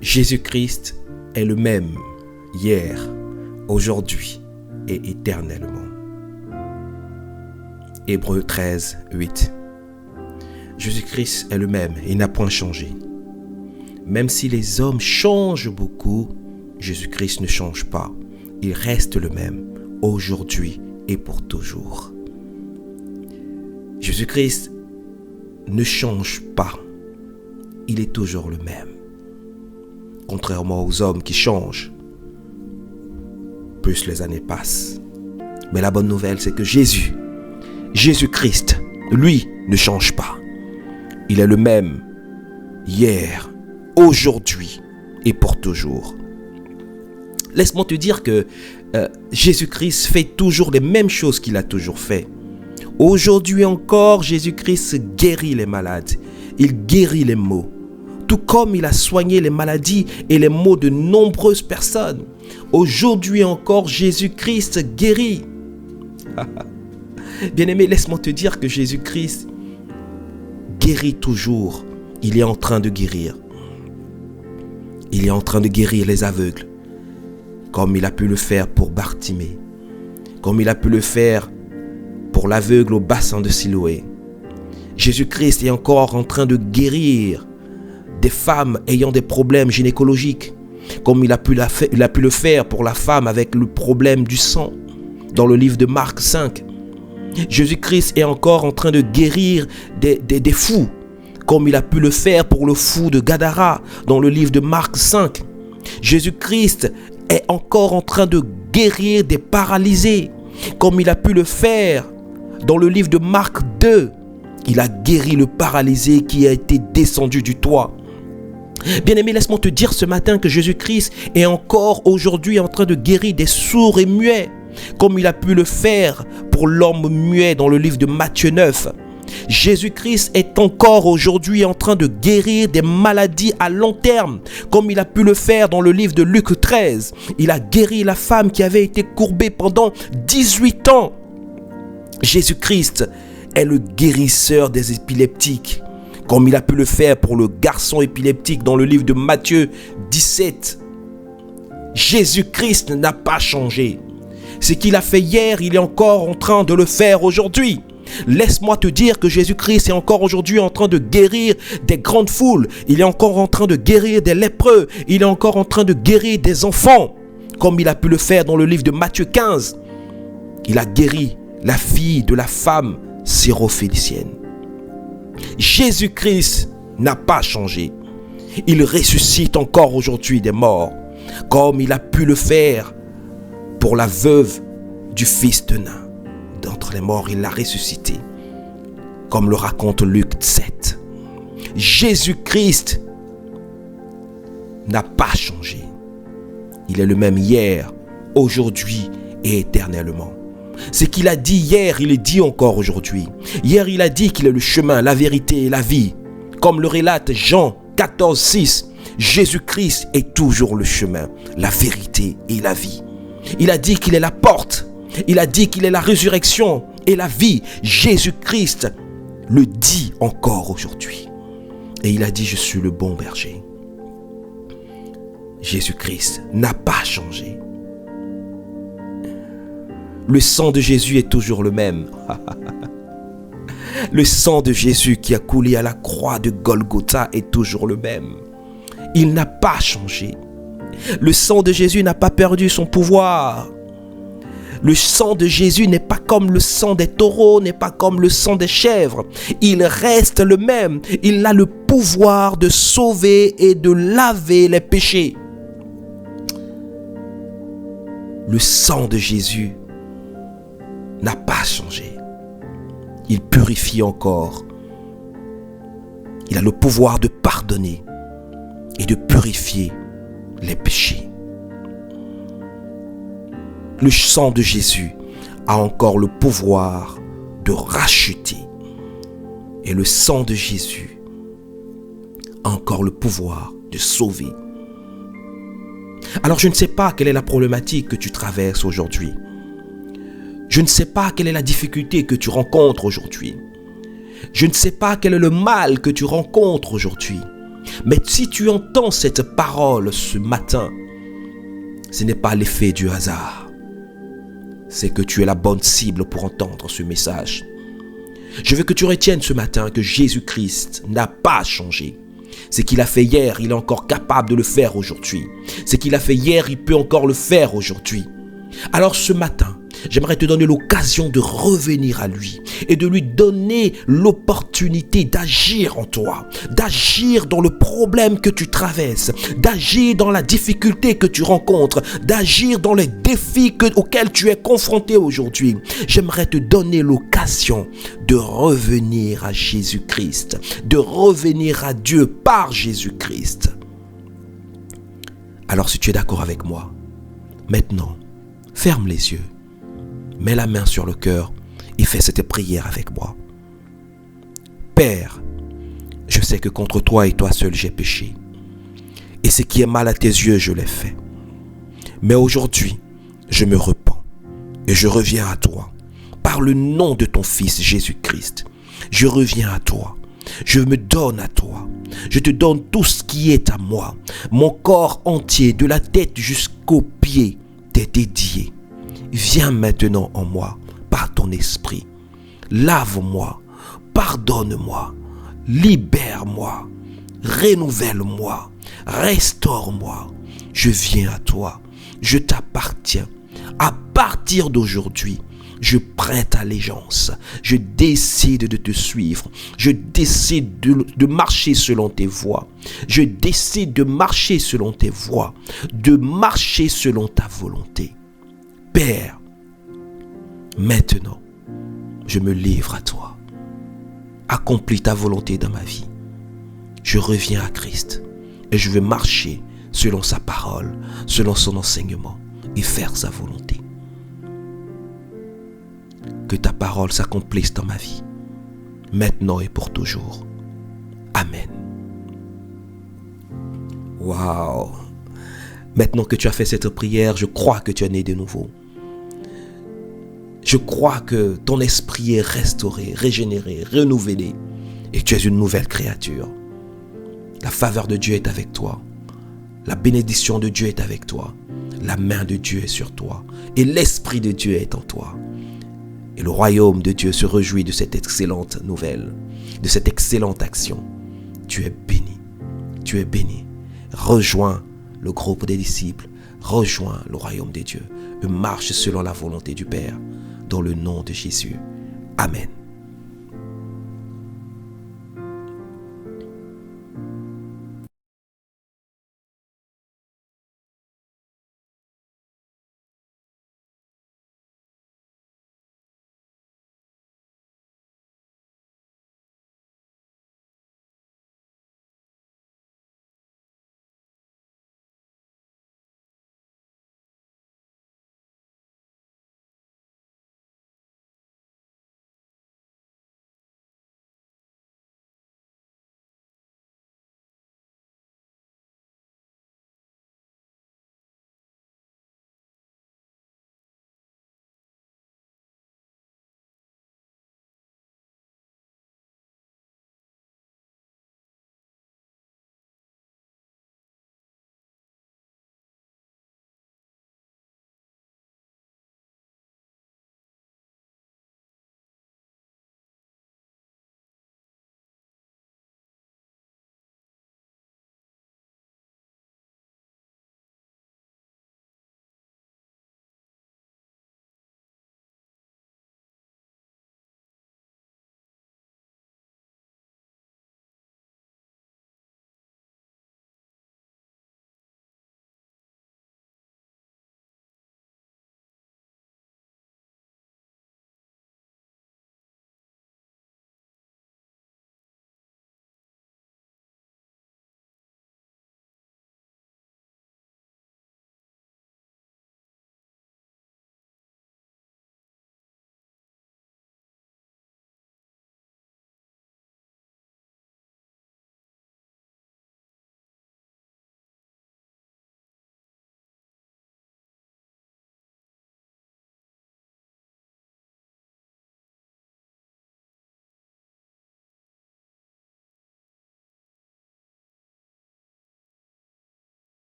Jésus-Christ est le même hier, aujourd'hui et éternellement. Hébreux 13, 8. Jésus-Christ est le même, il n'a point changé. Même si les hommes changent beaucoup, Jésus-Christ ne change pas. Il reste le même, aujourd'hui et pour toujours. Jésus-Christ ne change pas. Il est toujours le même. Contrairement aux hommes qui changent, plus les années passent. Mais la bonne nouvelle, c'est que Jésus-Christ, lui, ne change pas. Il est le même hier, aujourd'hui et pour toujours. Laisse-moi te dire que Jésus-Christ fait toujours les mêmes choses qu'il a toujours fait. Aujourd'hui encore, Jésus-Christ guérit les malades. Il guérit les maux. Tout comme il a soigné les maladies et les maux de nombreuses personnes. Aujourd'hui encore, Jésus-Christ guérit. Bien-aimé, laisse-moi te dire que Jésus-Christ guérit toujours. Il est en train de guérir. Il est en train de guérir les aveugles. Comme il a pu le faire pour Bartimée. Comme il a pu le faire pour l'aveugle au bassin de Siloé. Jésus-Christ est encore en train de guérir des femmes ayant des problèmes gynécologiques. Comme il a pu le faire pour la femme avec le problème du sang. Dans le livre de Marc 5. Jésus-Christ est encore en train de guérir des fous. Comme il a pu le faire pour le fou de Gadara. Dans le livre de Marc 5. Jésus-Christ est encore en train de guérir des paralysés. Comme il a pu le faire dans le livre de Marc 2. Il a guéri le paralysé qui a été descendu du toit. Bien-aimé, laisse-moi te dire ce matin que Jésus-Christ est encore aujourd'hui en train de guérir des sourds et muets. Comme il a pu le faire pour l'homme muet dans le livre de Matthieu 9. Jésus-Christ est encore aujourd'hui en train de guérir des maladies à long terme, comme il a pu le faire dans le livre de Luc 13. Il a guéri la femme qui avait été courbée pendant 18 ans. Jésus-Christ est le guérisseur des épileptiques, comme il a pu le faire pour le garçon épileptique dans le livre de Matthieu 17. Jésus-Christ n'a pas changé. Ce qu'il a fait hier, il est encore en train de le faire aujourd'hui. Laisse-moi te dire que Jésus-Christ est encore aujourd'hui en train de guérir des grandes foules. Il est encore en train de guérir des lépreux. Il est encore en train de guérir des enfants. Comme il a pu le faire dans le livre de Matthieu 15. Il a guéri la fille de la femme syrophénicienne. Jésus-Christ n'a pas changé. Il ressuscite encore aujourd'hui des morts. Comme il a pu le faire pour la veuve du fils de Nain. D'entre les morts, il l'a ressuscité. Comme le raconte Luc 7. Jésus-Christ n'a pas changé. Il est le même hier, aujourd'hui et éternellement. Ce qu'il a dit hier, il le dit encore aujourd'hui. Hier, il a dit qu'il est le chemin, la vérité et la vie. Comme le relate Jean 14, 6. Jésus-Christ est toujours le chemin, la vérité et la vie. Il a dit qu'il est la porte. Il a dit qu'il est la résurrection et la vie. Jésus-Christ le dit encore aujourd'hui. Et il a dit, je suis le bon berger. Jésus-Christ n'a pas changé. Le sang de Jésus est toujours le même. Le sang de Jésus qui a coulé à la croix de Golgotha est toujours le même. Il n'a pas changé. Le sang de Jésus n'a pas perdu son pouvoir. Le sang de Jésus n'est pas comme le sang des taureaux, n'est pas comme le sang des chèvres. Il reste le même. Il a le pouvoir de sauver et de laver les péchés. Le sang de Jésus n'a pas changé. Il purifie encore. Il a le pouvoir de pardonner et de purifier les péchés. Le sang de Jésus a encore le pouvoir de racheter. Et le sang de Jésus a encore le pouvoir de sauver. Alors je ne sais pas quelle est la problématique que tu traverses aujourd'hui. Je ne sais pas quelle est la difficulté que tu rencontres aujourd'hui. Je ne sais pas quel est le mal que tu rencontres aujourd'hui. Mais si tu entends cette parole ce matin, ce n'est pas l'effet du hasard. C'est que tu es la bonne cible pour entendre ce message. Je veux que tu retiennes ce matin que Jésus-Christ n'a pas changé. Ce qu'il a fait hier, il est encore capable de le faire aujourd'hui. Ce qu'il a fait hier, il peut encore le faire aujourd'hui. Alors ce matin, j'aimerais te donner l'occasion de revenir à lui et de lui donner l'opportunité d'agir en toi, d'agir dans le problème que tu traverses, d'agir dans la difficulté que tu rencontres, d'agir dans les défis auxquels tu es confronté aujourd'hui. J'aimerais te donner l'occasion de revenir à Jésus-Christ, de revenir à Dieu par Jésus-Christ. Alors si tu es d'accord avec moi, maintenant, ferme les yeux. Mets la main sur le cœur et fais cette prière avec moi. Père, je sais que contre toi et toi seul j'ai péché. Et ce qui est mal à tes yeux, je l'ai fait. Mais aujourd'hui, je me repens et je reviens à toi. Par le nom de ton Fils Jésus-Christ, je reviens à toi. Je me donne à toi. Je te donne tout ce qui est à moi. Mon corps entier, de la tête jusqu'aux pieds, t'est dédié. Viens maintenant en moi par ton esprit. Lave-moi, pardonne-moi, libère-moi, renouvelle-moi, restaure-moi. Je viens à toi, je t'appartiens. À partir d'aujourd'hui, je prête allégeance. Je décide de te suivre. Je décide de marcher selon tes voies. Je décide de marcher selon tes voies, de marcher selon ta volonté. Père, maintenant, je me livre à toi. Accomplis ta volonté dans ma vie. Je reviens à Christ et je veux marcher selon sa parole, selon son enseignement et faire sa volonté. Que ta parole s'accomplisse dans ma vie, maintenant et pour toujours. Amen. Waouh! Maintenant que tu as fait cette prière, je crois que tu es né de nouveau. Je crois que ton esprit est restauré, régénéré, renouvelé et que tu es une nouvelle créature. La faveur de Dieu est avec toi. La bénédiction de Dieu est avec toi. La main de Dieu est sur toi et l'esprit de Dieu est en toi. Et le royaume de Dieu se réjouit de cette excellente nouvelle, de cette excellente action. Tu es béni. Tu es béni. Rejoins le groupe des disciples. Rejoins le royaume de Dieu. Et marche selon la volonté du Père. Dans le nom de Jésus. Amen.